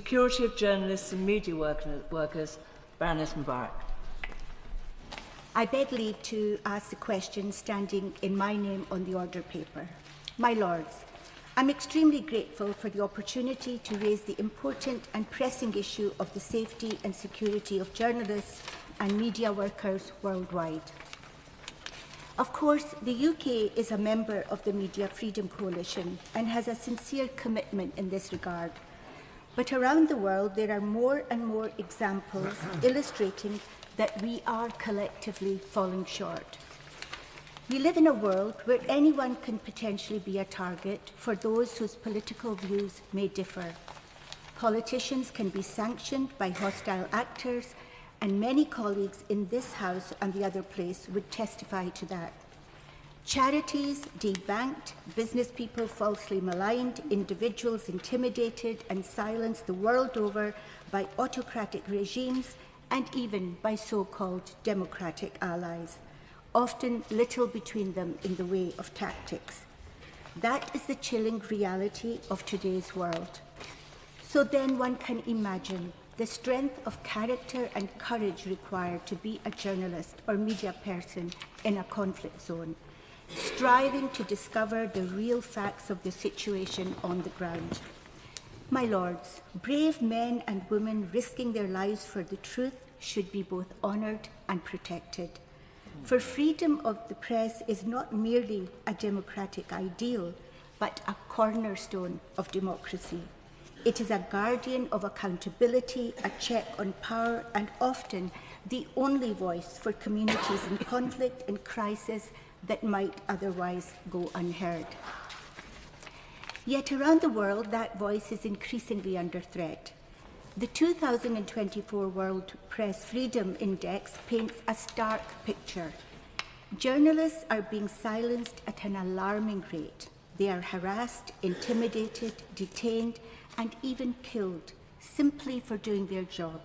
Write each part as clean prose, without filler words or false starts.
Security of Journalists and Media Workers, Baroness Mobarik. I beg leave to ask the question standing in my name on the order paper. My Lords, I'm extremely grateful for the opportunity to raise the important and pressing issue of the safety and security of journalists and media workers worldwide. Of course, the UK is a member of the Media Freedom Coalition and has a sincere commitment in this regard. But around the world, there are more and more examples illustrating that we are collectively falling short. We live in a world where anyone can potentially be a target for those whose political views may differ. Politicians can be sanctioned by hostile actors, and many colleagues in this House and the other place would testify to that. Charities debanked, business people falsely maligned, individuals intimidated and silenced the world over by autocratic regimes and even by so-called democratic allies, often little between them in the way of tactics. That is the chilling reality of today's world. So then one can imagine the strength of character and courage required to be a journalist or media person in a conflict zone, striving to discover the real facts of the situation on the ground. My Lords, brave men and women risking their lives for the truth should be both honoured and protected. For freedom of the press is not merely a democratic ideal, but a cornerstone of democracy. It is a guardian of accountability, a check on power, and often the only voice for communities in conflict and crisis that might otherwise go unheard. Yet around the world, that voice is increasingly under threat. The 2024 World Press Freedom Index paints a stark picture. Journalists are being silenced at an alarming rate. They are harassed, intimidated, detained, and even killed simply for doing their job.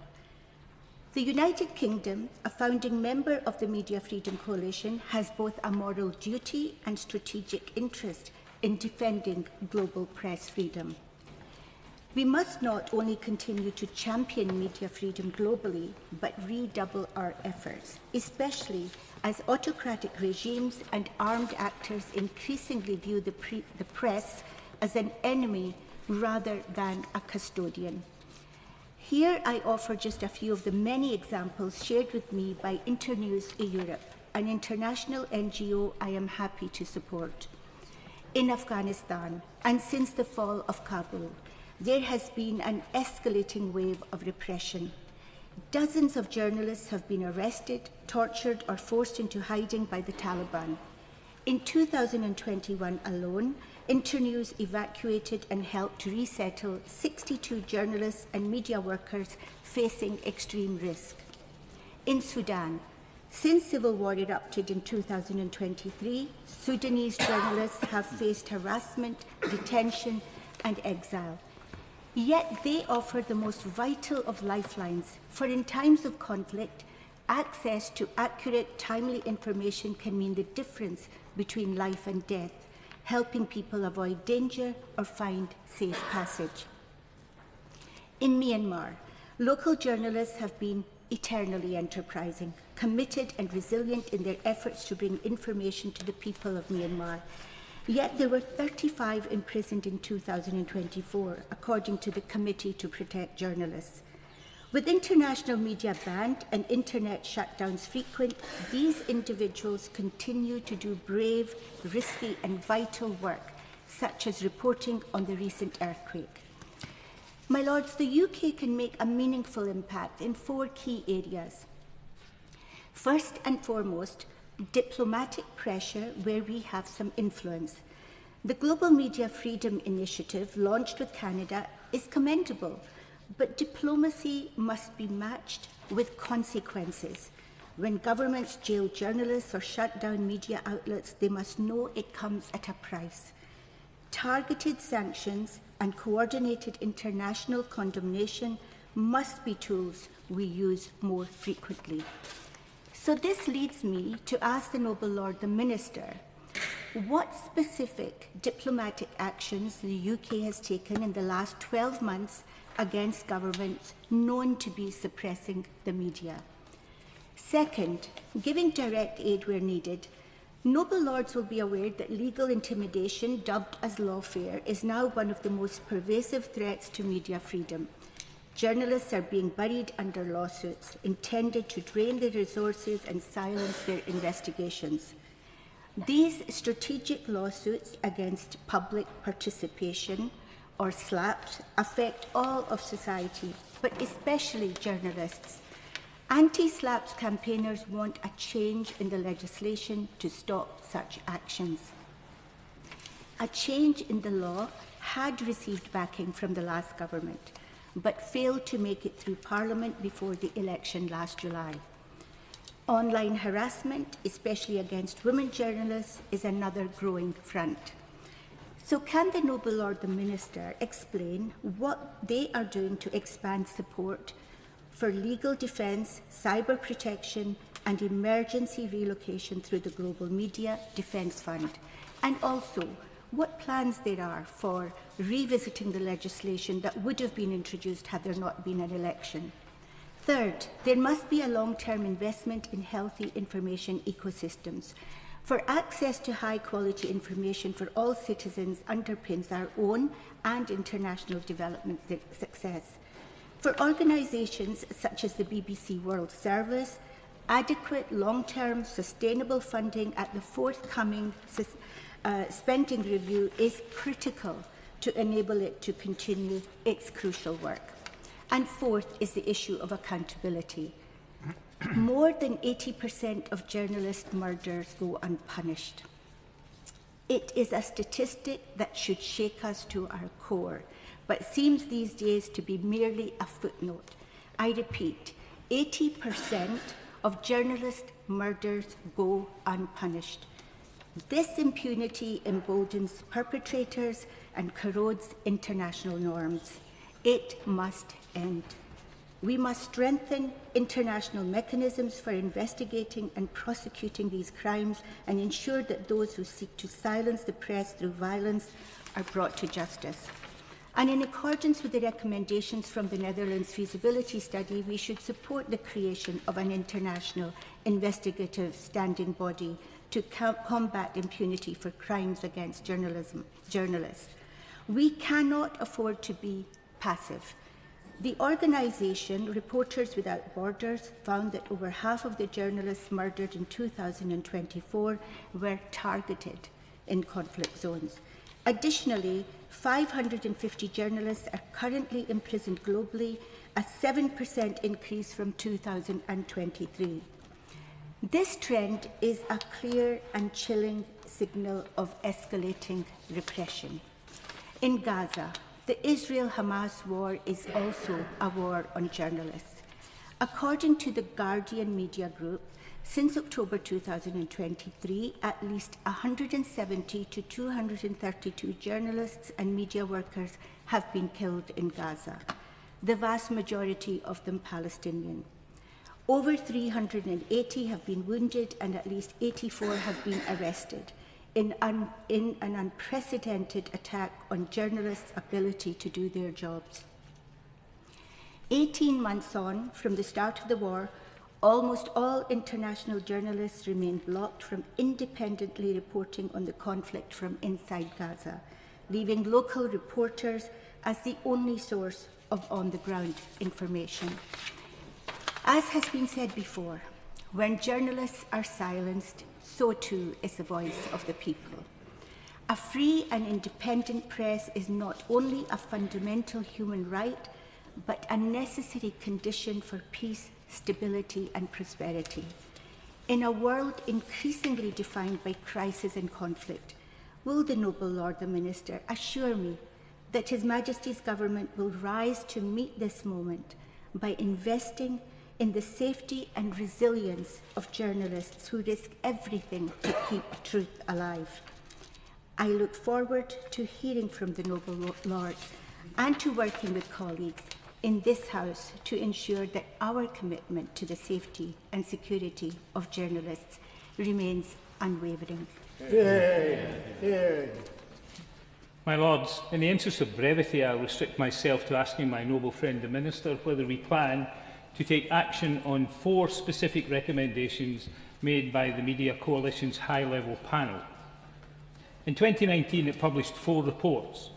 The United Kingdom, a founding member of the Media Freedom Coalition, has both a moral duty and strategic interest in defending global press freedom. We must not only continue to champion media freedom globally, but redouble our efforts, especially as autocratic regimes and armed actors increasingly view the press as an enemy rather than a custodian. Here I offer just a few of the many examples shared with me by Internews Europe, an international NGO I am happy to support. In Afghanistan, and since the fall of Kabul, there has been an escalating wave of repression. Dozens of journalists have been arrested, tortured, or forced into hiding by the Taliban. In 2021 alone, Internews evacuated and helped to resettle 62 journalists and media workers facing extreme risk. In Sudan, since civil war erupted in 2023, Sudanese journalists have faced harassment, detention, and exile. Yet they offer the most vital of lifelines, for in times of conflict, access to accurate, timely information can mean the difference between life and death, helping people avoid danger or find safe passage. In Myanmar, local journalists have been eternally enterprising, committed and resilient in their efforts to bring information to the people of Myanmar. Yet there were 35 imprisoned in 2024, according to the Committee to Protect Journalists. With international media banned and internet shutdowns frequent, these individuals continue to do brave, risky and vital work, such as reporting on the recent earthquake. My Lords, the UK can make a meaningful impact in 4 key areas. First and foremost, diplomatic pressure where we have some influence. The Global Media Freedom Initiative, launched with Canada, is commendable, but diplomacy must be matched with consequences. When governments jail journalists or shut down media outlets, they must know it comes at a price. Targeted sanctions and coordinated international condemnation must be tools we use more frequently. So this leads me to ask the Noble Lord the Minister, what specific diplomatic actions the UK has taken in the last 12 months against governments known to be suppressing the media. Second, giving direct aid where needed. Noble Lords will be aware that legal intimidation, dubbed as lawfare, is now one of the most pervasive threats to media freedom. Journalists are being buried under lawsuits intended to drain their resources and silence their investigations. These strategic lawsuits against public participation, or SLAPs, affect all of society, but especially journalists. Anti-SLAPs campaigners want a change in the legislation to stop such actions. A change in the law had received backing from the last government, but failed to make it through Parliament before the election last July. Online harassment, especially against women journalists, is another growing front. So can the Noble Lord the Minister explain what they are doing to expand support for legal defence, cyber protection and emergency relocation through the Global Media Defence Fund, and also what plans there are for revisiting the legislation that would have been introduced had there not been an election. Third, there must be a long-term investment in healthy information ecosystems. For access to high-quality information for all citizens underpins our own and international development success. For organisations such as the BBC World Service, adequate long-term sustainable funding at the forthcoming spending review is critical to enable it to continue its crucial work. And fourth is the issue of accountability. More than 80% of journalist murders go unpunished. It is a statistic that should shake us to our core, but seems these days to be merely a footnote. I repeat, 80% of journalist murders go unpunished. This impunity emboldens perpetrators and corrodes international norms. It must end. We must strengthen international mechanisms for investigating and prosecuting these crimes and ensure that those who seek to silence the press through violence are brought to justice. And in accordance with the recommendations from the Netherlands feasibility study, we should support the creation of an international investigative standing body to combat impunity for crimes against journalists. We cannot afford to be passive. The organisation, Reporters Without Borders, found that over half of the journalists murdered in 2024 were targeted in conflict zones. Additionally, 550 journalists are currently imprisoned globally, a 7% increase from 2023. This trend is a clear and chilling signal of escalating repression. In Gaza, the Israel-Hamas war is also a war on journalists. According to the Guardian Media Group, since October 2023, at least 170 to 232 journalists and media workers have been killed in Gaza, the vast majority of them Palestinian. Over 380 have been wounded and at least 84 have been arrested in an unprecedented attack on journalists' ability to do their jobs. 18 months on from the start of the war, almost all international journalists remain blocked from independently reporting on the conflict from inside Gaza, leaving local reporters as the only source of on-the-ground information. As has been said before, when journalists are silenced, so too is the voice of the people. A free and independent press is not only a fundamental human right, but a necessary condition for peace, stability and prosperity. In a world increasingly defined by crisis and conflict, will the Noble Lord the Minister assure me that His Majesty's Government will rise to meet this moment by investing in the safety and resilience of journalists who risk everything to keep truth alive? I look forward to hearing from the Noble Lord and to working with colleagues in this House to ensure that our commitment to the safety and security of journalists remains unwavering. My Lords, in the interest of brevity, I will restrict myself to asking my noble friend the Minister whether we plan to take action on 4 specific recommendations made by the Media Coalition's high-level panel. In 2019, it published 4 reports,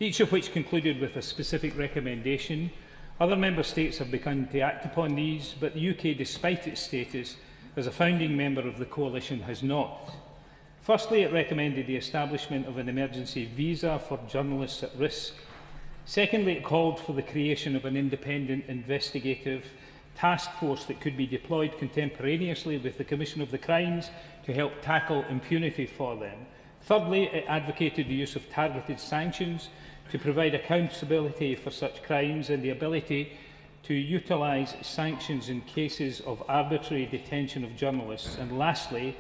each of which concluded with a specific recommendation. Other Member States have begun to act upon these, but the UK, despite its status as a founding member of the Coalition, has not. Firstly, it recommended the establishment of an emergency visa for journalists at risk. Secondly, it called for the creation of an independent investigative task force that could be deployed contemporaneously with the commission of the crimes to help tackle impunity for them. Thirdly, it advocated the use of targeted sanctions to provide accountability for such crimes and the ability to utilise sanctions in cases of arbitrary detention of journalists. And lastly,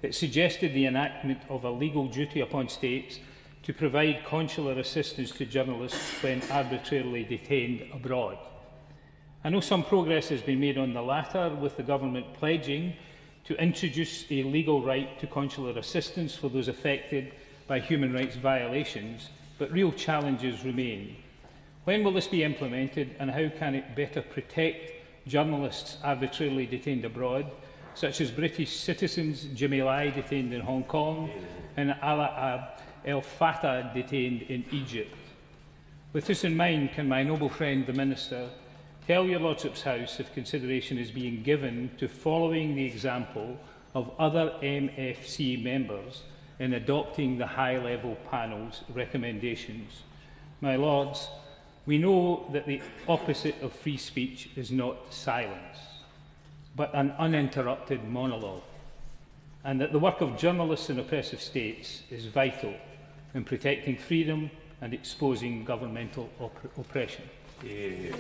it suggested the enactment of a legal duty upon states to provide consular assistance to journalists when arbitrarily detained abroad. I know some progress has been made on the latter, with the Government pledging to introduce a legal right to consular assistance for those affected by human rights violations, but real challenges remain. When will this be implemented, and how can it better protect journalists arbitrarily detained abroad, such as British citizens Jimmy Lai detained in Hong Kong and Alaa El Fattah detained in Egypt? With this in mind, can my noble friend the Minister tell your Lordship's House if consideration is being given to following the example of other MFC members in adopting the high-level panel's recommendations? My Lords, we know that the opposite of free speech is not silence, but an uninterrupted monologue, and that the work of journalists in oppressive states is vital in protecting freedom and exposing governmental oppression. Yeah.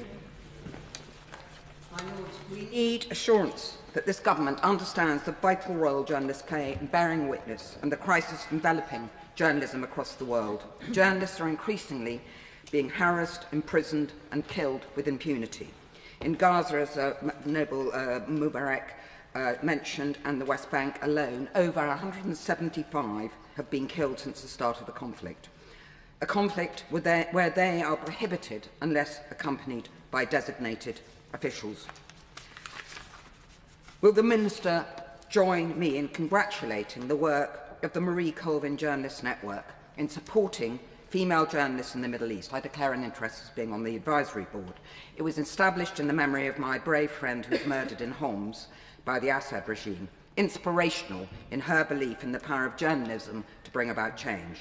We need assurance that this government understands the vital role journalists play in bearing witness and the crisis enveloping journalism across the world. Journalists are increasingly being harassed, imprisoned and killed with impunity. In Gaza, as Noble Mobarik mentioned, and the West Bank alone, over 175 have been killed since the start of the conflict. A conflict where they are prohibited unless accompanied by designated officials. Will the Minister join me in congratulating the work of the Marie Colvin Journalists Network in supporting female journalists in the Middle East? I declare an interest as being on the advisory board. It was established in the memory of my brave friend who was murdered in Homs by the Assad regime, inspirational in her belief in the power of journalism to bring about change.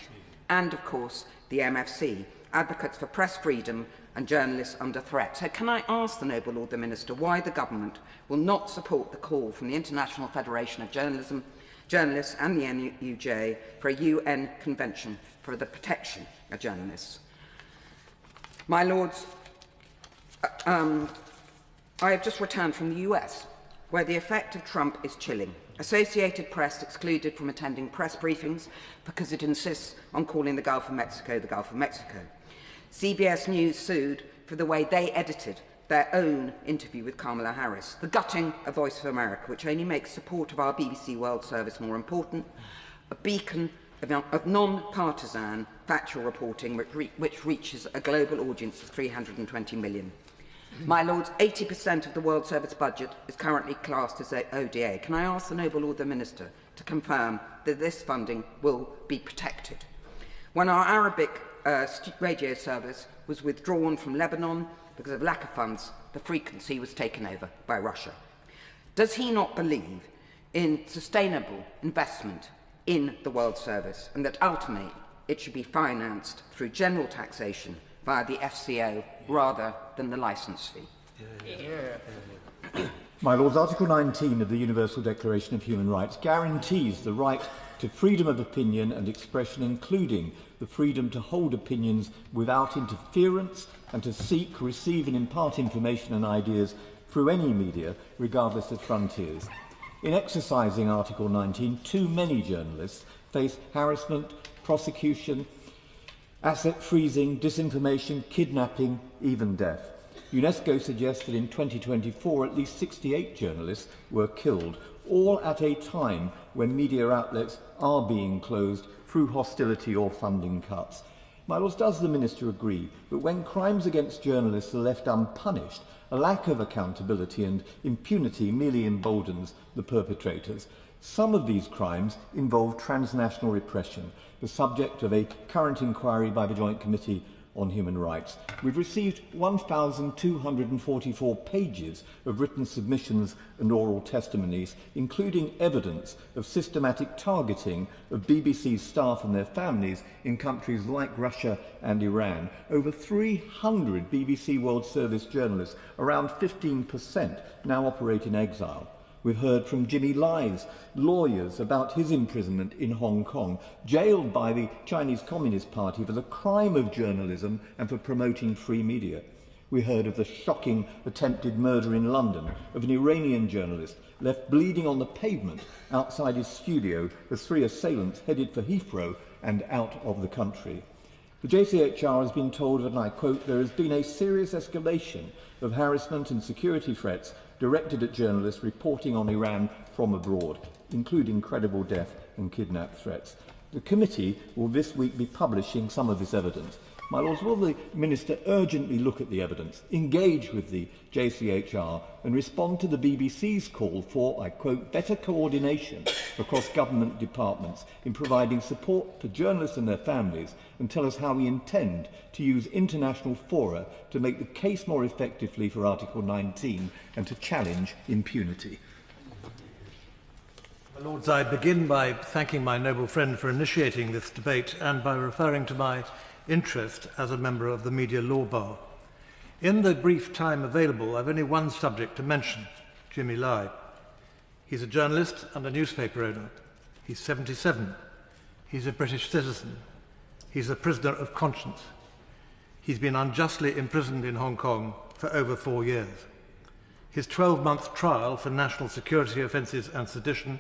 And, of course, the MFC, advocates for press freedom and journalists under threat. So can I ask the Noble Lord the Minister why the Government will not support the call from the International Federation of Journalists and the NUJ for a UN Convention for the protection of journalists? My Lords, I have just returned from the US, where the effect of Trump is chilling. Associated Press excluded from attending press briefings because it insists on calling the Gulf of Mexico the Gulf of Mexico. CBS News sued for the way they edited their own interview with Kamala Harris, the gutting of Voice of America, which only makes support of our BBC World Service more important, a beacon of non-partisan factual reporting which reaches a global audience of 320 million. My Lords, 80% of the World Service budget is currently classed as ODA. Can I ask the Noble Lord the Minister to confirm that this funding will be protected? When our Arabic radio service was withdrawn from Lebanon because of lack of funds, the frequency was taken over by Russia. Does he not believe in sustainable investment in the World Service, and that ultimately it should be financed through general taxation via the FCDO rather than the licence fee? My Lords, Article 19 of the Universal Declaration of Human Rights guarantees the right to freedom of opinion and expression, including the freedom to hold opinions without interference and to seek, receive and impart information and ideas through any media, regardless of frontiers. In exercising Article 19, too many journalists face harassment, prosecution, asset freezing, disinformation, kidnapping, even death. UNESCO suggests that in 2024 at least 68 journalists were killed, all at a time when media outlets are being closed through hostility or funding cuts. My Lords, does the Minister agree that when crimes against journalists are left unpunished, a lack of accountability and impunity merely emboldens the perpetrators? Some of these crimes involve transnational repression, the subject of a current inquiry by the Joint Committee on Human Rights. We've received 1,244 pages of written submissions and oral testimonies, including evidence of systematic targeting of BBC staff and their families in countries like Russia and Iran. Over 300 BBC World Service journalists, around 15%, now operate in exile. We've heard from Jimmy Lai's lawyers about his imprisonment in Hong Kong, jailed by the Chinese Communist Party for the crime of journalism and for promoting free media. We heard of the shocking attempted murder in London of an Iranian journalist left bleeding on the pavement outside his studio as 3 assailants headed for Heathrow and out of the country. The JCHR has been told, and I quote, "There has been a serious escalation of harassment and security threats directed at journalists reporting on Iran from abroad, including credible death and kidnap threats." The committee will this week be publishing some of this evidence. My Lords, will the Minister urgently look at the evidence, engage with the JCHR and respond to the BBC's call for, I quote, "better coordination across government departments in providing support for journalists and their families, and tell us how we intend to use international fora to make the case more effectively for Article 19 and to challenge impunity." My Lords, I begin by thanking my noble friend for initiating this debate and by referring to my interest as a member of the Media Law Bar. In the brief time available, I've only one subject to mention: Jimmy Lai. He's a journalist and a newspaper owner. He's 77. He's a British citizen. He's a prisoner of conscience. He's been unjustly imprisoned in Hong Kong for over 4 years. His 12-month trial for national security offences and sedition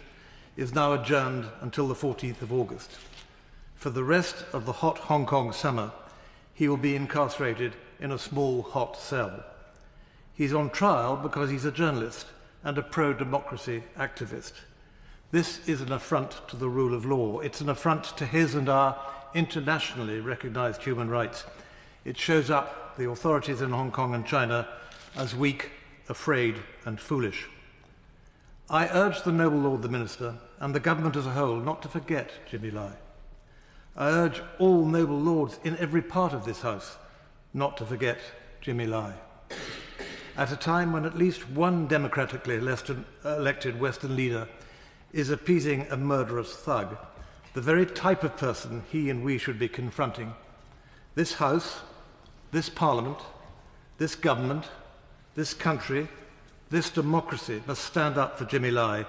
is now adjourned until the 14th of August. For the rest of the hot Hong Kong summer, he will be incarcerated in a small hot cell. He's on trial because he's a journalist and a pro-democracy activist. This is an affront to the rule of law. It's an affront to his and our internationally recognised human rights. It shows up the authorities in Hong Kong and China as weak, afraid and foolish. I urge the noble Lord the Minister and the government as a whole not to forget Jimmy Lai. I urge all noble lords in every part of this House not to forget Jimmy Lai. At a time when at least one democratically elected Western leader is appeasing a murderous thug, the very type of person he and we should be confronting, this House, this Parliament, this government, this country, this democracy must stand up for Jimmy Lai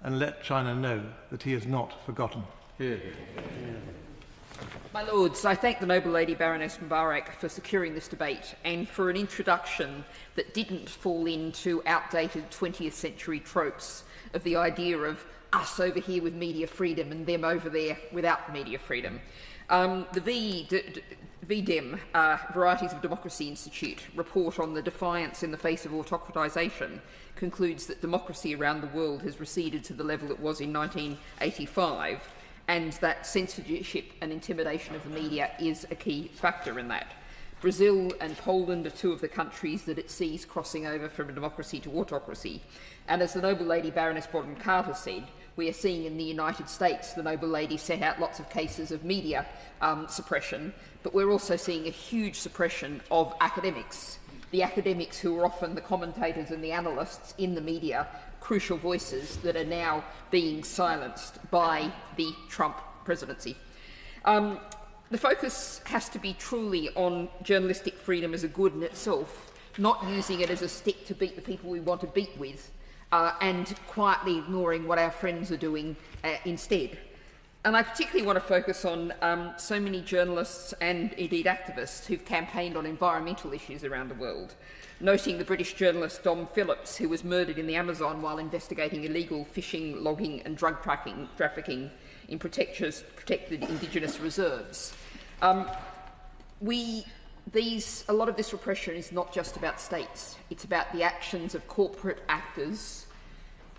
and let China know that he is not forgotten. My Lords, I thank the noble lady Baroness Mobarik for securing this debate and for an introduction that didn't fall into outdated 20th century tropes of the idea of us over here with media freedom and them over there without media freedom. The Lib Dem, Varieties of Democracy Institute report on the defiance in the face of autocratisation concludes that democracy around the world has receded to the level it was in 1985, and that censorship and intimidation of the media is a key factor in that. Brazil and Poland are two of the countries that it sees crossing over from democracy to autocracy. And as the noble lady Baroness Carter said, we are seeing in the United States, the noble lady set out lots of cases of media suppression, but we're also seeing a huge suppression of academics. The academics who are often the commentators and the analysts in the media, crucial voices that are now being silenced by the Trump presidency. The focus has to be truly on journalistic freedom as a good in itself, not using it as a stick to beat the people we want to beat with, and quietly ignoring what our friends are doing instead. And I particularly want to focus on so many journalists and indeed activists who've campaigned on environmental issues around the world, noting the British journalist Dom Phillips, who was murdered in the Amazon while investigating illegal fishing, logging and drug trafficking in protected indigenous reserves. A lot of this repression is not just about states. It's about the actions of corporate actors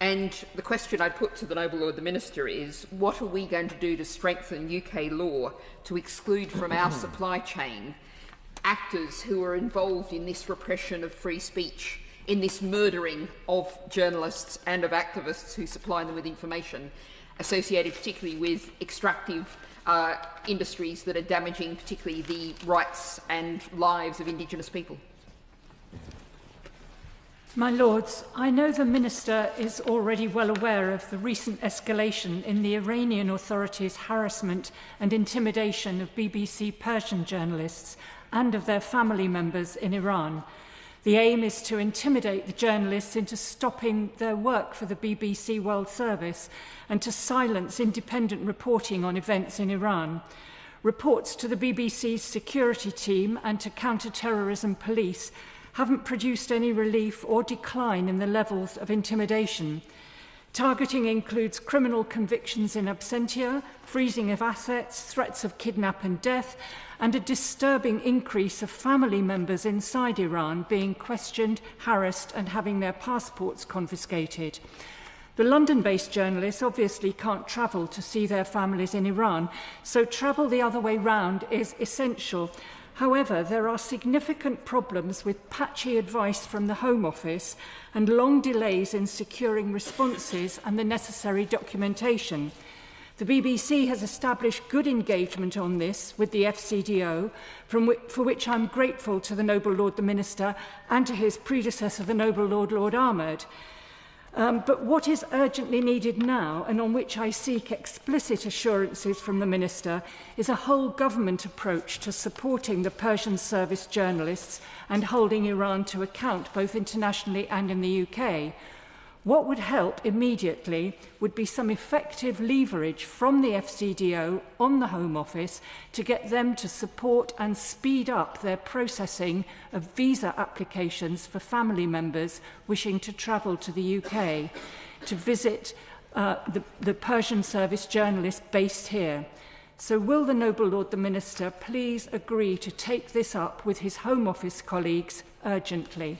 And the question I put to the Noble Lord the Minister is, what are we going to do to strengthen UK law to exclude from our supply chain actors who are involved in this repression of free speech, in this murdering of journalists and of activists who supply them with information, associated particularly with extractive industries that are damaging particularly the rights and lives of Indigenous people? My Lords, I know the Minister is already well aware of the recent escalation in the Iranian authorities' harassment and intimidation of BBC Persian journalists and of their family members in Iran. The aim is to intimidate the journalists into stopping their work for the BBC World Service and to silence independent reporting on events in Iran. Reports to the BBC's security team and to counter-terrorism police haven't produced any relief or decline in the levels of intimidation. Targeting includes criminal convictions in absentia, freezing of assets, threats of kidnap and death, and a disturbing increase of family members inside Iran being questioned, harassed, and having their passports confiscated. The London-based journalists obviously can't travel to see their families in Iran, so travel the other way round is essential. However, there are significant problems with patchy advice from the Home Office and long delays in securing responses and the necessary documentation. The BBC has established good engagement on this with the FCDO, for which I'm grateful to the Noble Lord the Minister and to his predecessor, the Noble Lord Ahmed. But what is urgently needed now, and on which I seek explicit assurances from the Minister, is a whole government approach to supporting the Persian service journalists and holding Iran to account both internationally and in the UK. What would help immediately would be some effective leverage from the FCDO on the Home Office to get them to support and speed up their processing of visa applications for family members wishing to travel to the UK to visit the Persian service journalists based here. So will the Noble Lord the Minister please agree to take this up with his Home Office colleagues urgently?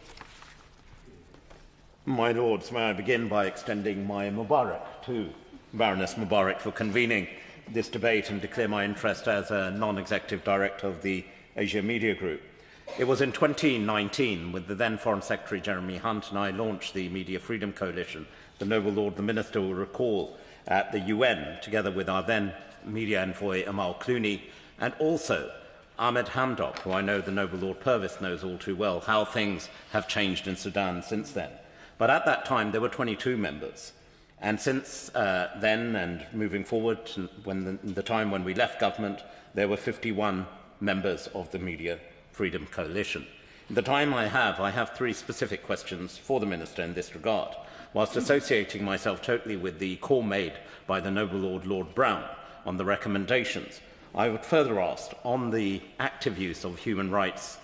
My Lords, may I begin by extending my Mobarik to Baroness Mobarik for convening this debate and declare my interest as a non-executive director of the Asia Media Group. It was in 2019, with the then Foreign Secretary Jeremy Hunt and I launched the Media Freedom Coalition. The Noble Lord the Minister will recall at the UN, together with our then media envoy Amal Clooney, and also Ahmed Hamdok, who I know the Noble Lord Purvis knows all too well, how things have changed in Sudan since then. But at that time, there were 22 members. And since then, and moving forward, the time when we left government, there were 51 members of the Media Freedom Coalition. In the time I have three specific questions for the Minister in this regard. Whilst associating myself totally with the call made by the Noble Lord Browne on the recommendations, I would further ask on the active use of human rights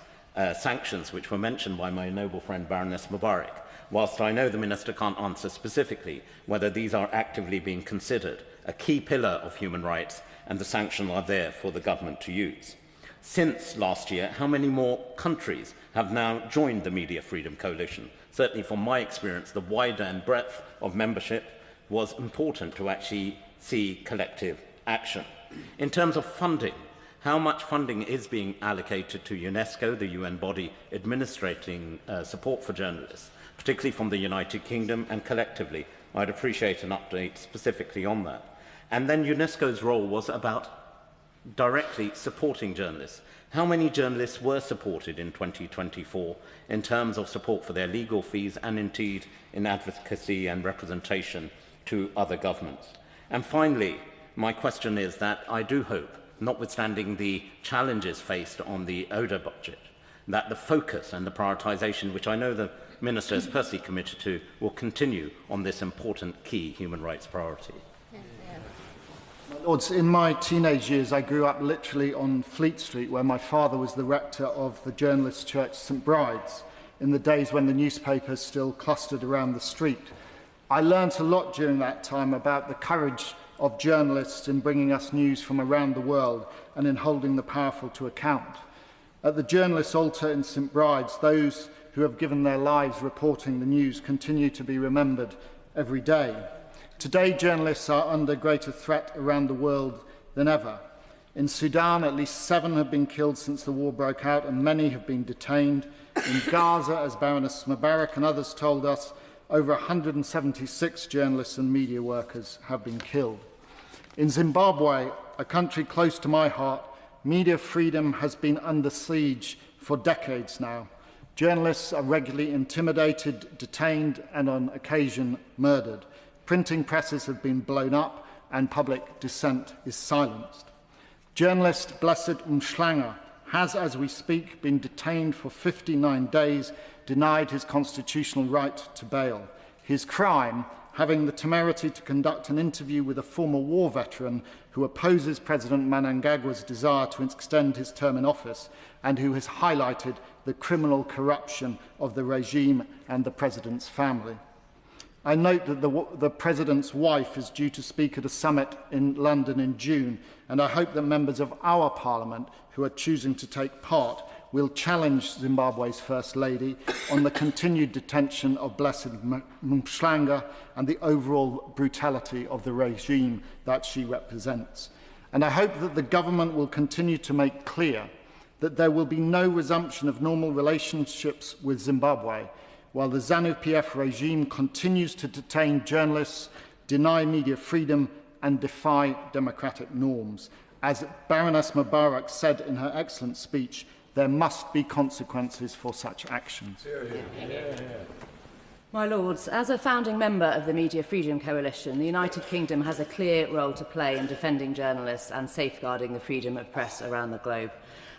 sanctions, which were mentioned by my noble friend Baroness Mobarik. Whilst I know the Minister can't answer specifically whether these are actively being considered a key pillar of human rights and the sanctions are there for the government to use. Since last year, how many more countries have now joined the Media Freedom Coalition? Certainly from my experience, the wider and breadth of membership was important to actually see collective action. In terms of funding, how much funding is being allocated to UNESCO, the UN body administrating support for journalists, particularly from the United Kingdom, and collectively? I'd appreciate an update specifically on that. And then UNESCO's role was about directly supporting journalists. How many journalists were supported in 2024 in terms of support for their legal fees and indeed in advocacy and representation to other governments? And finally, my question is that I do hope, notwithstanding the challenges faced on the ODA budget, that the focus and the prioritisation, which I know the Minister is personally committed to, will continue on this important key human rights priority. My Lords, in my teenage years, I grew up literally on Fleet Street, where my father was the rector of the Journalists' Church St Bride's, in the days when the newspapers still clustered around the street. I learnt a lot during that time about the courage of journalists in bringing us news from around the world and in holding the powerful to account. At the Journalists' Altar in St Bride's, those who have given their lives reporting the news continue to be remembered every day. Today, journalists are under greater threat around the world than ever. In Sudan, at least 7 have been killed since the war broke out, and many have been detained. In Gaza, as Baroness Mobarik and others told us, over 176 journalists and media workers have been killed. In Zimbabwe, a country close to my heart, media freedom has been under siege for decades now. Journalists are regularly intimidated, detained, and on occasion murdered. Printing presses have been blown up, and public dissent is silenced. Journalist Blessed Mhlanga has, as we speak, been detained for 59 days, denied his constitutional right to bail. His crime, having the temerity to conduct an interview with a former war veteran who opposes President Mnangagwa's desire to extend his term in office and who has highlighted the criminal corruption of the regime and the President's family. I note that the President's wife is due to speak at a summit in London in June, and I hope that members of our Parliament who are choosing to take part will challenge Zimbabwe's First Lady on the continued detention of Blessed Mhlanga and the overall brutality of the regime that she represents. And I hope that the government will continue to make clear that there will be no resumption of normal relationships with Zimbabwe while the ZANU-PF regime continues to detain journalists, deny media freedom and defy democratic norms. As Baroness Mobarik said in her excellent speech, there must be consequences for such actions. My Lords, as a founding member of the Media Freedom Coalition, the United Kingdom has a clear role to play in defending journalists and safeguarding the freedom of press around the globe.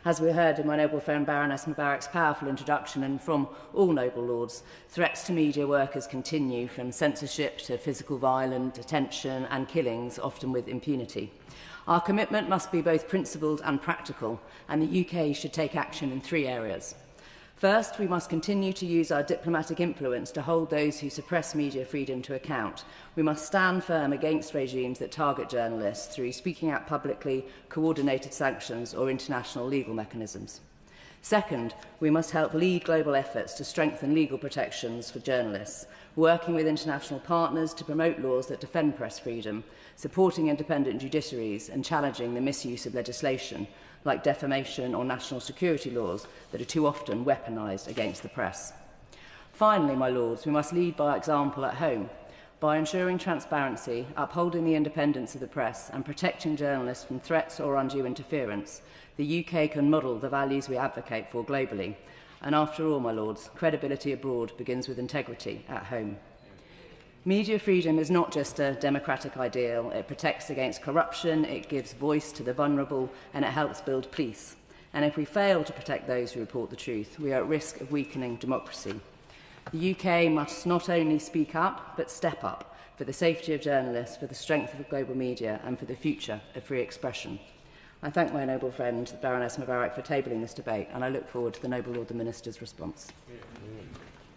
As we heard in my noble friend Baroness Mobarik's powerful introduction and from all noble lords, threats to media workers continue, from censorship to physical violence, detention and killings, often with impunity. Our commitment must be both principled and practical, and the UK should take action in 3 areas. First, we must continue to use our diplomatic influence to hold those who suppress media freedom to account. We must stand firm against regimes that target journalists through speaking out publicly, coordinated sanctions or international legal mechanisms. Second, we must help lead global efforts to strengthen legal protections for journalists, working with international partners to promote laws that defend press freedom, supporting independent judiciaries and challenging the misuse of legislation, like defamation or national security laws that are too often weaponised against the press. Finally, my Lords, we must lead by example at home. By ensuring transparency, upholding the independence of the press and protecting journalists from threats or undue interference, the UK can model the values we advocate for globally. And after all, my Lords, credibility abroad begins with integrity at home. Media freedom is not just a democratic ideal. It protects against corruption, it gives voice to the vulnerable, and it helps build peace. And if we fail to protect those who report the truth, we are at risk of weakening democracy. The UK must not only speak up, but step up for the safety of journalists, for the strength of global media, and for the future of free expression. I thank my noble friend, Baroness Mobarik, for tabling this debate, and I look forward to the noble Lord the Minister's response.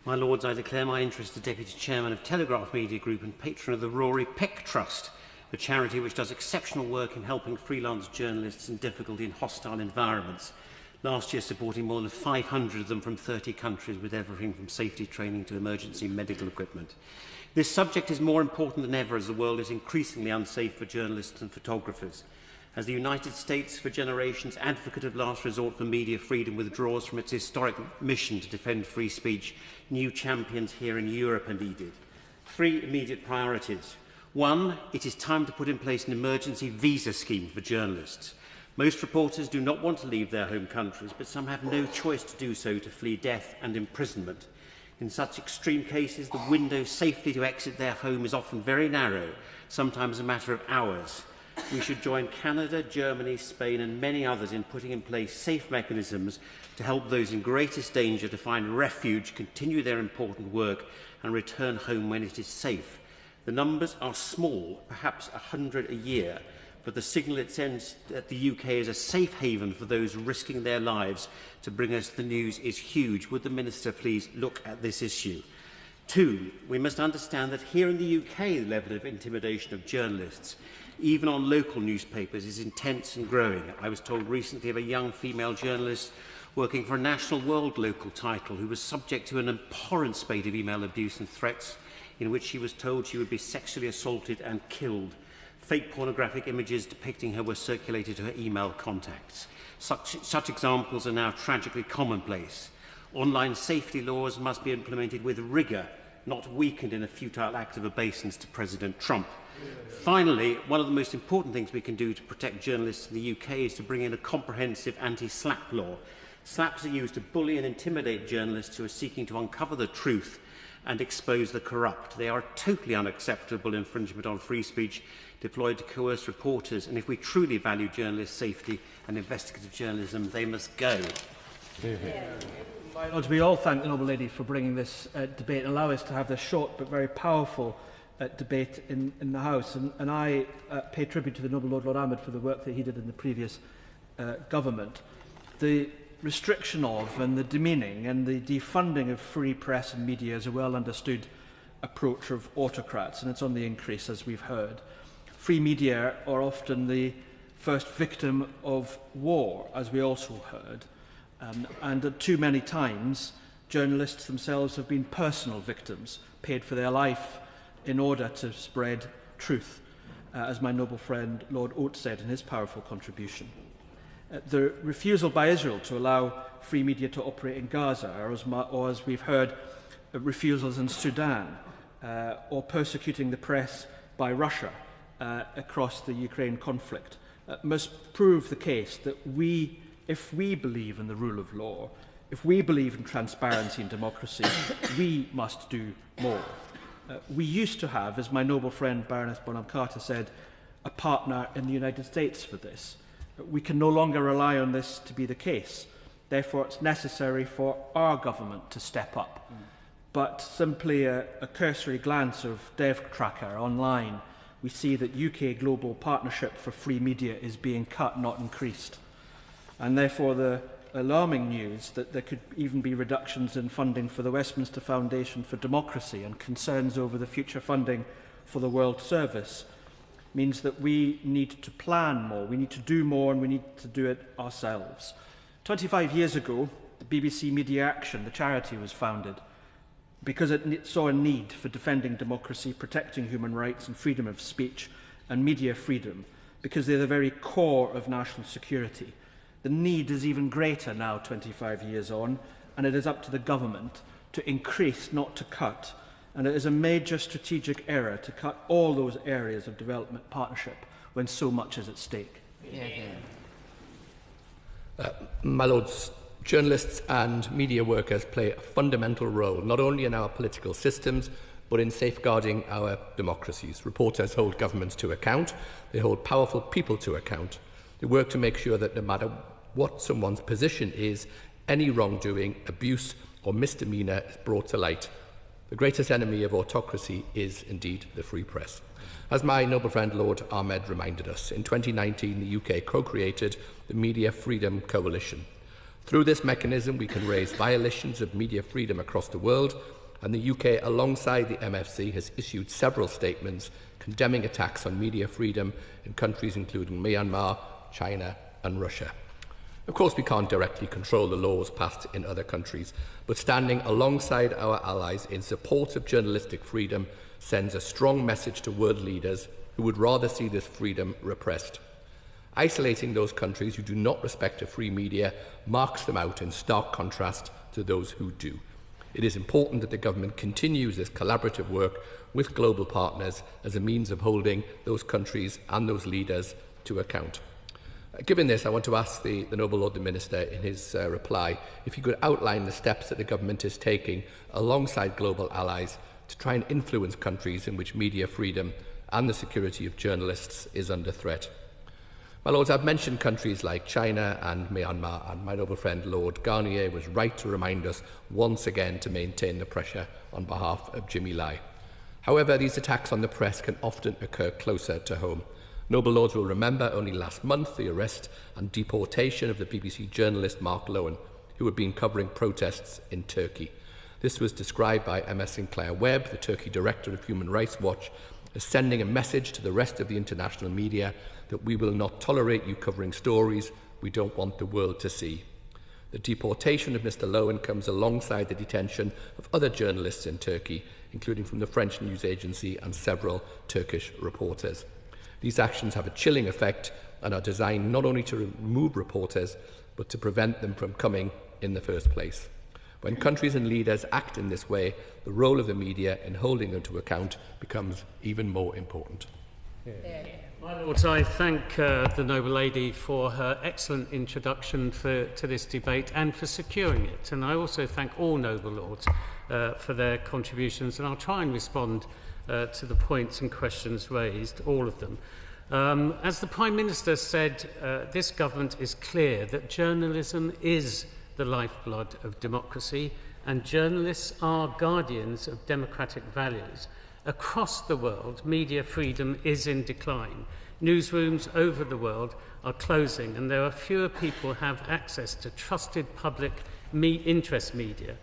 My Lords, I declare my interest as Deputy Chairman of Telegraph Media Group and patron of the Rory Peck Trust, a charity which does exceptional work in helping freelance journalists in difficult and hostile environments, last year supporting more than 500 of them from 30 countries with everything from safety training to emergency medical equipment. This subject is more important than ever as the world is increasingly unsafe for journalists and photographers. As the United States, for generations, advocate of last resort for media freedom, withdraws from its historic mission to defend free speech, new champions here in Europe are needed. 3 immediate priorities. 1, it is time to put in place an emergency visa scheme for journalists. Most reporters do not want to leave their home countries, but some have no choice to do so to flee death and imprisonment. In such extreme cases, the window safely to exit their home is often very narrow, sometimes a matter of hours. We should join Canada, Germany, Spain and many others in putting in place safe mechanisms to help those in greatest danger to find refuge, continue their important work and return home when it is safe. The numbers are small, perhaps 100 a year, but the signal it sends that the UK is a safe haven for those risking their lives to bring us the news is huge. Would the Minister please look at this issue? 2, we must understand that here in the UK the level of intimidation of journalists, even on local newspapers, is intense and growing. I was told recently of a young female journalist working for a national world local title who was subject to an abhorrent spate of email abuse and threats, in which she was told she would be sexually assaulted and killed. Fake pornographic images depicting her were circulated to her email contacts. Such examples are now tragically commonplace. Online safety laws must be implemented with rigour, not weakened in a futile act of obeisance to President Trump. Finally, one of the most important things we can do to protect journalists in the UK is to bring in a comprehensive anti-slap law. Slaps are used to bully and intimidate journalists who are seeking to uncover the truth and expose the corrupt. They are a totally unacceptable infringement on free speech deployed to coerce reporters, and if we truly value journalist safety and investigative journalism, they must go. My Lords, we all thank the Noble Lady for bringing this debate and allow us to have this short but very powerful debate in the House. And I pay tribute to the Noble Lord Ahmed for the work that he did in the previous government. The restriction of and the demeaning and the defunding of free press and media is a well understood approach of autocrats, and it's on the increase, as we've heard. Free media are often the first victim of war, as we also heard, and too many times journalists themselves have been personal victims, paid for their life in order to spread truth, as my noble friend Lord Oates said in his powerful contribution. The refusal by Israel to allow free media to operate in Gaza, or as we've heard, refusals in Sudan, or persecuting the press by Russia across the Ukraine conflict, must prove the case that if we believe in the rule of law, if we believe in transparency and democracy, we must do more. We used to have, as my noble friend Baroness Bonham said, a partner in the United States for this. We can no longer rely on this to be the case. Therefore, it's necessary for our government to step up. But simply a cursory glance of DevTracker online, we see that UK Global Partnership for Free Media is being cut, not increased. And therefore, the alarming news that there could even be reductions in funding for the Westminster Foundation for Democracy and concerns over the future funding for the World Service means that we need to plan more, we need to do more, and we need to do it ourselves. 25 years ago, the BBC Media Action, the charity, was founded because it saw a need for defending democracy, protecting human rights and freedom of speech and media freedom, because they're the very core of national security. The need is even greater now, 25 years on, and it is up to the government to increase, not to cut. And it is a major strategic error to cut all those areas of development partnership when so much is at stake. My Lords, journalists and media workers play a fundamental role not only in our political systems but in safeguarding our democracies. Reporters hold governments to account, they hold powerful people to account. They work to make sure that no matter what someone's position is, any wrongdoing, abuse or misdemeanour is brought to light. The greatest enemy of autocracy is indeed the free press. As my noble friend Lord Ahmed reminded us, in 2019 the UK co-created the Media Freedom Coalition. Through this mechanism we can raise violations of media freedom across the world, and the UK, alongside the MFC, has issued several statements condemning attacks on media freedom in countries including Myanmar, China and Russia. Of course, we can't directly control the laws passed in other countries, but standing alongside our allies in support of journalistic freedom sends a strong message to world leaders who would rather see this freedom repressed. Isolating those countries who do not respect a free media marks them out in stark contrast to those who do. It is important that the government continues this collaborative work with global partners as a means of holding those countries and those leaders to account. Given this, I want to ask the Noble Lord the Minister in his reply if he could outline the steps that the government is taking alongside global allies to try and influence countries in which media freedom and the security of journalists is under threat. My Lords, I've mentioned countries like China and Myanmar, and my noble friend Lord Garnier was right to remind us once again to maintain the pressure on behalf of Jimmy Lai. However, these attacks on the press can often occur closer to home. Noble Lords will remember only last month the arrest and deportation of the BBC journalist Mark Lowen, who had been covering protests in Turkey. This was described by Emma Sinclair Webb, the Turkey Director of Human Rights Watch, as sending a message to the rest of the international media that we will not tolerate you covering stories we don't want the world to see. The deportation of Mr. Lowen comes alongside the detention of other journalists in Turkey, including from the French news agency and several Turkish reporters. These actions have a chilling effect and are designed not only to remove reporters, but to prevent them from coming in the first place. When countries and leaders act in this way, the role of the media in holding them to account becomes even more important. My Lords, I thank the Noble Lady for her excellent introduction to this debate and for securing it. And I also thank all Noble Lords for their contributions, and I'll try and respond to the points and questions raised, all of them. As the Prime Minister said, this government is clear that journalism is the lifeblood of democracy, and journalists are guardians of democratic values. Across the world, media freedom is in decline. Newsrooms over the world are closing, and there are fewer people who have access to trusted public interest media.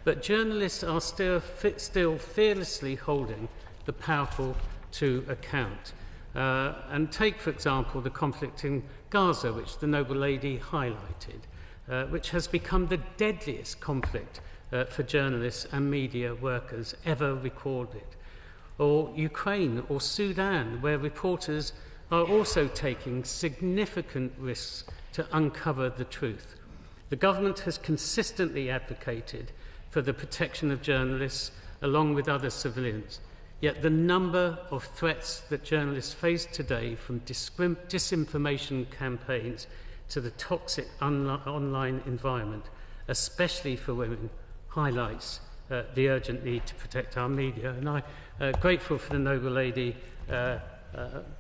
But journalists are still fearlessly holding the powerful to account. And take, for example, the conflict in Gaza, which the Noble Lady highlighted, which has become the deadliest conflict for journalists and media workers ever recorded. Or Ukraine or Sudan, where reporters are also taking significant risks to uncover the truth. The government has consistently advocated for the protection of journalists along with other civilians. Yet the number of threats that journalists face today, from disinformation campaigns to the toxic online environment, especially for women, highlights the urgent need to protect our media. And I'm grateful for the Noble Lady,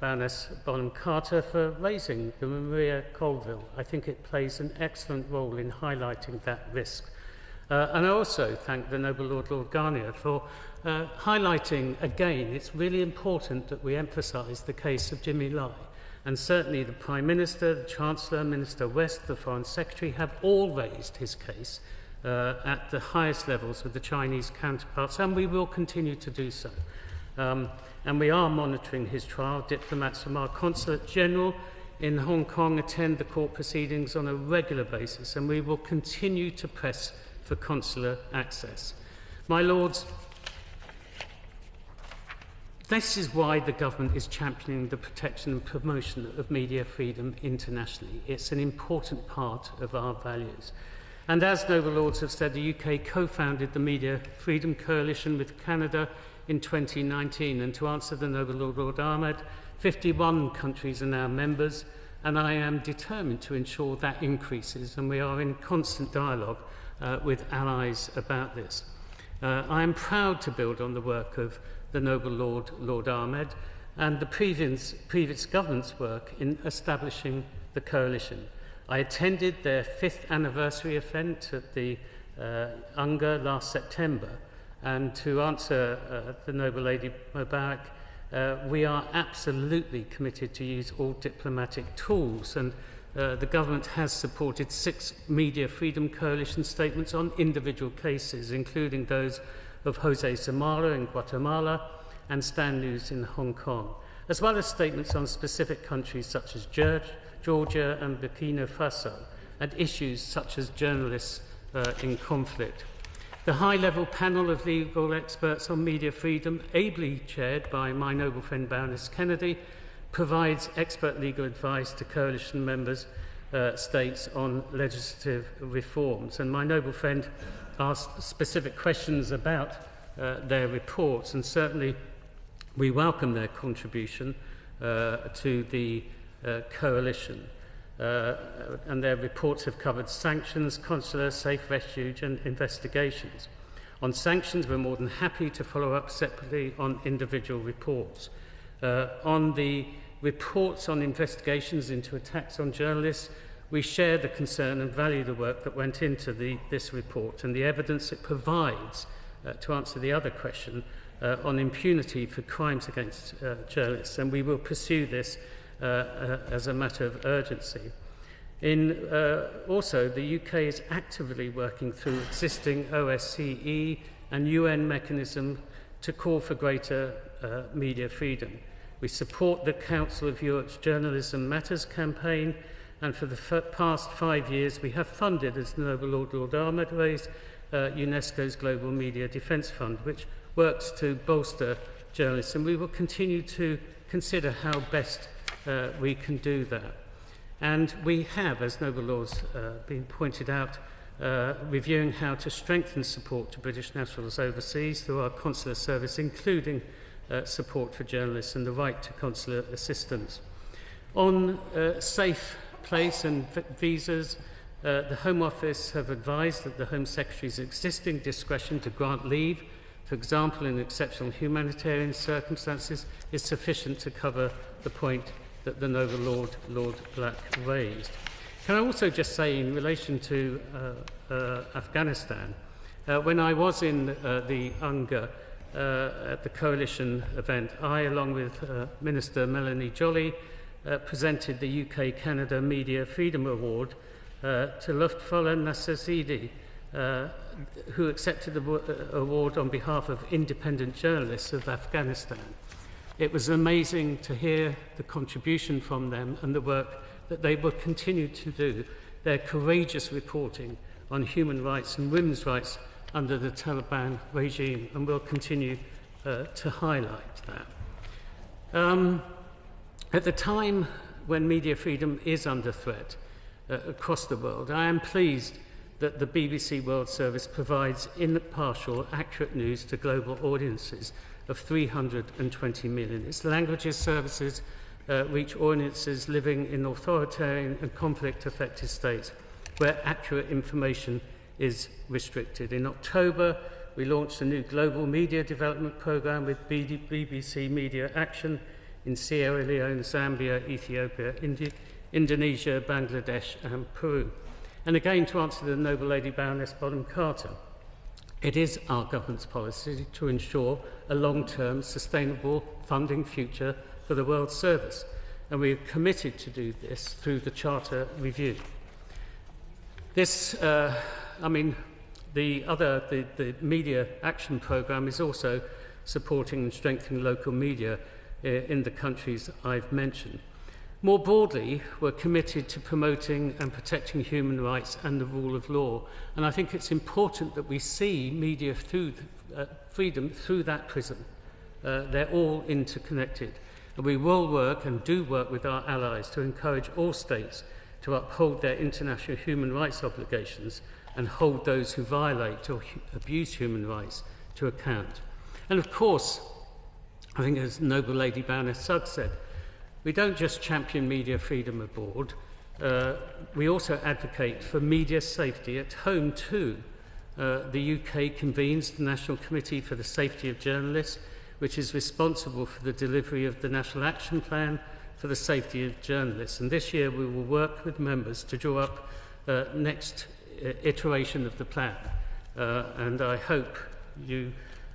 Baroness Bonham Carter, for raising the Maria Colville. I think it plays an excellent role in highlighting that risk. And I also thank the Noble Lord Garnier for highlighting again, it's really important that we emphasise the case of Jimmy Lai. And certainly the Prime Minister, the Chancellor, Minister West, the Foreign Secretary have all raised his case at the highest levels with the Chinese counterparts, and we will continue to do so. And we are monitoring his trial. Diplomats from our Consulate General in Hong Kong attend the court proceedings on a regular basis, and we will continue to press for consular access. My Lords, this is why the government is championing the protection and promotion of media freedom internationally. It's an important part of our values. And as Noble Lords have said, the UK co-founded the Media Freedom Coalition with Canada in 2019. And to answer the Noble Lord Ahmed, 51 countries are now members, and I am determined to ensure that increases, and we are in constant dialogue with allies about this. I am proud to build on the work of the Noble Lord Ahmed and the previous government's work in establishing the coalition. I attended their 5th anniversary event at the UNGA last September, and to answer the Noble Lady Mobarik, we are absolutely committed to use all diplomatic tools, and the government has supported 6 Media Freedom Coalition statements on individual cases, including those of Jose Zamora in Guatemala and Stan News in Hong Kong, as well as statements on specific countries such as Georgia and Burkina Faso, and issues such as journalists in conflict. The high-level panel of legal experts on media freedom, ably chaired by my noble friend Baroness Kennedy, provides expert legal advice to coalition members states on legislative reforms. And my noble friend asked specific questions about their reports, and certainly we welcome their contribution to the coalition. And their reports have covered sanctions, consular, safe refuge and investigations. On sanctions, we're more than happy to follow up separately on individual reports. On the reports on investigations into attacks on journalists, we share the concern and value the work that went into this report and the evidence it provides to answer the other question on impunity for crimes against journalists, and we will pursue this as a matter of urgency. Also, the UK is actively working through existing OSCE and UN mechanisms to call for greater media freedom. We support the Council of Europe's Journalism Matters campaign, and for the past 5 years we have funded, as the Noble Lord Ahmed raised, UNESCO's Global Media Defence Fund, which works to bolster journalists, and we will continue to consider how best we can do that. And we have, as Noble Lords been pointed out, reviewing how to strengthen support to British nationals overseas through our consular service, including support for journalists and the right to consular assistance. On safe place and visas, the Home Office have advised that the Home Secretary's existing discretion to grant leave, for example in exceptional humanitarian circumstances, is sufficient to cover the point that the Noble Lord Black raised. Can I also just say, in relation to Afghanistan, when I was in the UNGA at the Coalition event, I, along with Minister Melanie Jolly, presented the UK-Canada Media Freedom Award to Lutfullah Nasser-Zidi, who accepted the award on behalf of independent journalists of Afghanistan. It was amazing to hear the contribution from them and the work that they will continue to do, their courageous reporting on human rights and women's rights under the Taliban regime, and we'll continue to highlight that. At the time when media freedom is under threat across the world, I am pleased that the BBC World Service provides impartial, accurate news to global audiences of 320 million. Its languages services reach audiences living in authoritarian and conflict-affected states where accurate information is restricted. In October, we launched a new global media development programme with BBC Media Action in Sierra Leone, Zambia, Ethiopia, Indonesia, Bangladesh and Peru. And again, to answer the Noble Lady Baroness Bonham-Carter, it is our government's policy to ensure a long-term, sustainable funding future for the World Service, and we are committed to do this through the Charter Review. This, the Media Action Programme is also supporting and strengthening local media in the countries I've mentioned. More broadly, we're committed to promoting and protecting human rights and the rule of law, and I think it's important that we see media freedom through that prism. They're all interconnected, and we will work and do work with our allies to encourage all states to uphold their international human rights obligations and hold those who violate or abuse human rights to account. And of course, I think as Noble Lady Baroness Sugg said, we don't just champion media freedom abroad, we also advocate for media safety at home too. The UK convenes the National Committee for the Safety of Journalists, which is responsible for the delivery of the National Action Plan for the Safety of Journalists. And this year we will work with members to draw up next iteration of the plan. And I hope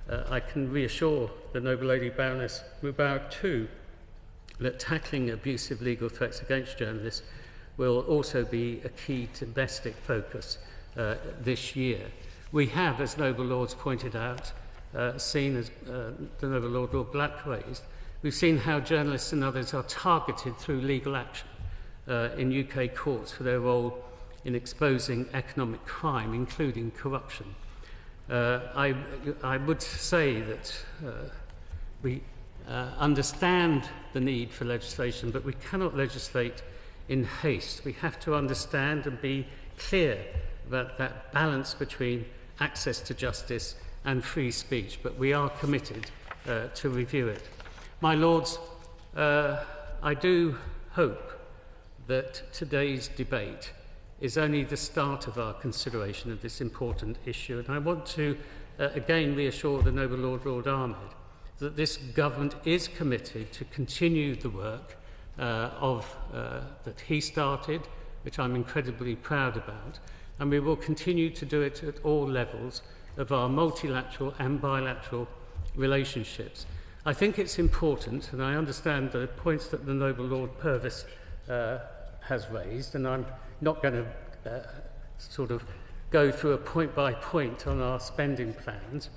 I can reassure the Noble Lady Baroness Mobarik too that tackling abusive legal threats against journalists will also be a key domestic focus this year. We have, as Noble Lords pointed out, seen, as the Noble Lord Black raised, we've seen how journalists and others are targeted through legal action in UK courts for their role in exposing economic crime, including corruption. I would say that we understand the need for legislation, but we cannot legislate in haste. We have to understand and be clear about that balance between access to justice and free speech, but we are committed to review it. My Lords, I do hope that today's debate is only the start of our consideration of this important issue, and I want to again reassure the Noble Lord Ahmed that this government is committed to continue the work that he started, which I'm incredibly proud about, and we will continue to do it at all levels of our multilateral and bilateral relationships. I think it's important, and I understand the points that the Noble Lord Purvis has raised, and I'm not going to sort of go through a point by point on our spending plans,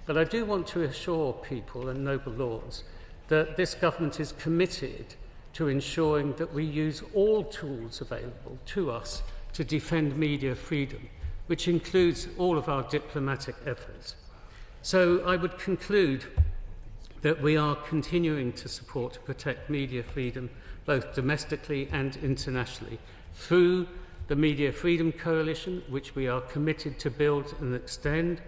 but I do want to assure people and Noble Lords that this government is committed to ensuring that we use all tools available to us to defend media freedom, which includes all of our diplomatic efforts. So I would conclude that we are continuing to support and protect media freedom both domestically and internationally through the Media Freedom Coalition, which we are committed to build and extend,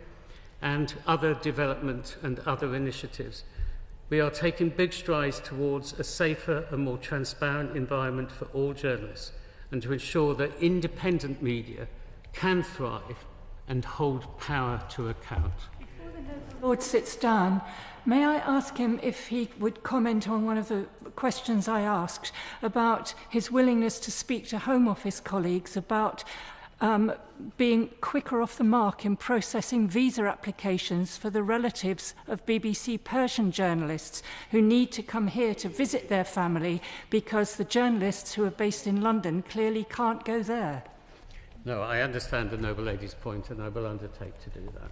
and other development and other initiatives. We are taking big strides towards a safer and more transparent environment for all journalists, and to ensure that independent media can thrive and hold power to account. Before the Noble Lord sits down, may I ask him if he would comment on one of the questions I asked about his willingness to speak to Home Office colleagues about being quicker off the mark in processing visa applications for the relatives of BBC Persian journalists who need to come here to visit their family because the journalists who are based in London clearly can't go there. No, I understand the Noble Lady's point, and I will undertake to do that.